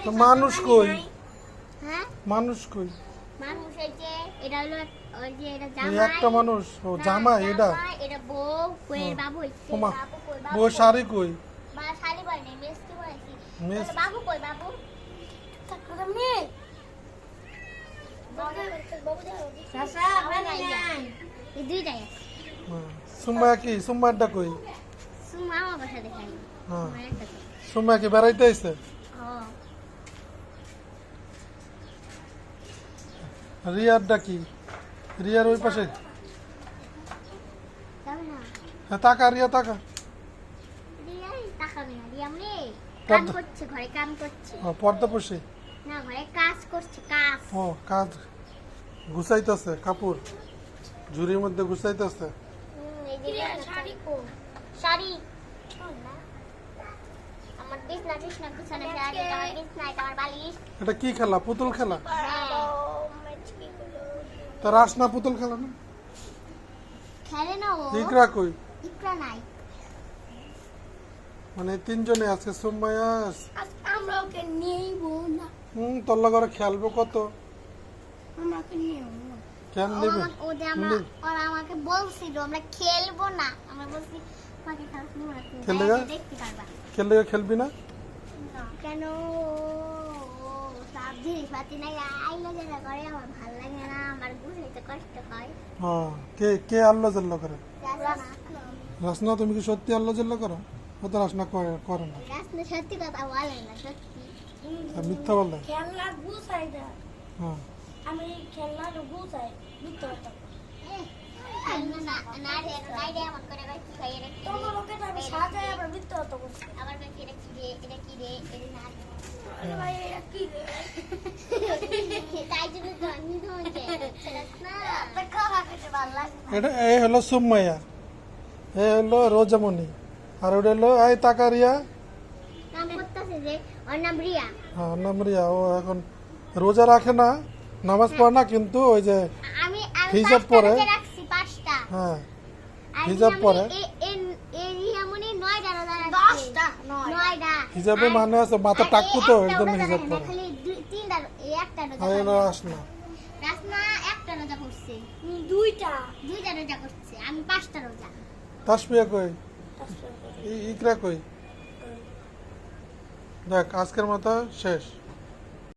তো মানুষ কই? হ্যাঁ মানুষ কই? মানুষ এই যে এটা হলো ওই যে এটা এই জামাই একটা মানুষ ও জামাই এটা এটা বউ বউয়ের বাবু হইছে ওমা বাবু কই বউ শাড়ি কই? বা শালি বল নেই মেসকি বলছি মেস বাবু কই বাবু তাকরম নে চাচা বানি নাই এই দুইটাই আছে সুম্মা কি সুম্মাটা কই? সুমা আমার বাসা দেখাই হ্যাঁ আমার একটা তো সুম্মা কি বেড়াইতে আইছে? ও রিয়ারটা কি? রিয়ার ওই পাশে যাবে না হ্যাঁ তাকা রিয়া তাকা রিয়াই তাকাবে না রিয়া মনে কাম পর্দা- করছে ঘরে কাম করছে ও পর্দা বসে না ঘরে কাজ করছে কাজ ও কাজ গুছাইতেছে কাপড় ঝুড়ির মধ্যে গুছাইতেছে এই যে শাড়ি কো শাড়ি আমার বিছনা বিছনা বিছানা শাড়ি আমার বিছনা আমার বালিশ এটা কি খেলা? পুতুল খেলা? হ্যাঁ তো রাসনা পুতুল খেলা না? খেলে না ও ইকরা কই? ইকরা নাই মানে তিনজনে আছে সুম্মায়া আমরা ওকে নিয়েইব না তোর লগরে খেলবো কত? আমাকে নিয়েও কেন নেবে? ওরা আমাকে বলছিল আমরা খেলবো না আমরা বলছি আমাকে খেলে যা। দেখতে পারবা খেললে খেলবি না? কেন সব জিনিস পাতি না আইলা যেটা করে আমার ভালো লাগে না আমার বুঝাইতে কষ্ট হয় হ্যাঁ কে কে আল্লাহ জাল্লা করে? রাসনা তুমি কি সত্যি আল্লাহ জাল্লা করো? ও তো রাসনা করে না, রাসনা সত্যি কথা বলে না সত্যি আর মিথ্যা বলে। খেলনা গুছাই না হ্যাঁ আমি খেলনা গুছাই মিথ্যা কথা তোমার ওকে আমি সাজাই আবার মিথ্যা কথা বলছি আবার বাকি এটা কি রে এটা কি রে এটা না আরে ভাই এটা কি রে তাই জন্য তো আমি তোমাকে না দেখা খেতে ভালো লাগে এটা এই হলো সুম্মাইয়া, এ হলো রোজামণি, আর ওটা হলো এই তাকা রিয়া। নাম করতেছে যে ওর নাম রিয়া হ্যাঁ নাম রিয়া। ও এখন রোজা রাখে না, নামাজ পড়ে না, কিন্তু ওই যে আমি হিজাব পাঁচটা পরে। রোজা রাখছি পাঁচটা হ্যাঁ আর হিজাব পরে। এই রিয়ামণি 9টা রোজা রাখছে 10টা 9টা হিজাবে মানে আছে মাথা টাকু তো এর জন্য হিজাব পরে। খালি তিনটা এই একটা রোজা আর এলো করে। আসনা রাসনা একটা রোজা করছে দুইটা দুইটা রোজা করছে আমি 5টা রোজা তাসবিয়া কই? ইকরা কই? দেখ আজকের মতো শেষ।